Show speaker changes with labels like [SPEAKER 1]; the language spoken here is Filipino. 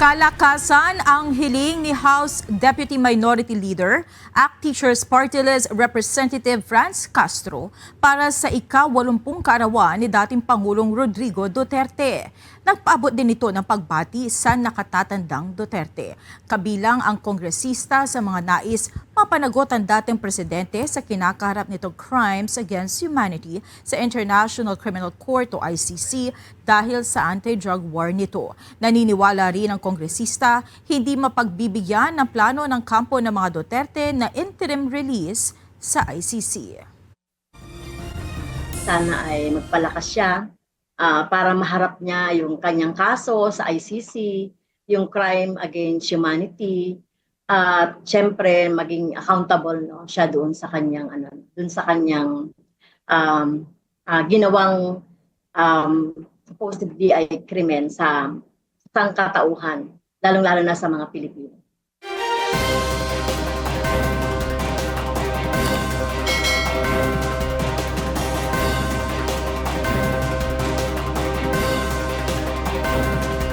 [SPEAKER 1] Kalakasan ang hiling ni House Deputy Minority Leader, ACT Teachers Party List Representative Franz Castro para sa ika-80 kaarawan ni dating Pangulong Rodrigo Duterte. Nagpaabot din ito ng pagbati sa nakatatandang Duterte. Kabilang ang kongresista sa mga nais mapanagot ang dating presidente sa kinakaharap nitong crimes against humanity sa International Criminal Court o ICC dahil sa anti-drug war nito. Naniniwala rin ang kongresista hindi mapagbibigyan ng plano ng kampo ng mga Duterte na interim release sa ICC.
[SPEAKER 2] Sana ay magpalakas siya para maharap niya yung kanyang kaso sa ICC, yung crime against humanity, at syempre maging accountable siya doon sa kanyang ginawang supposedly ay krimen sa sangkatauhan, lalong-lalo na sa mga Pilipino.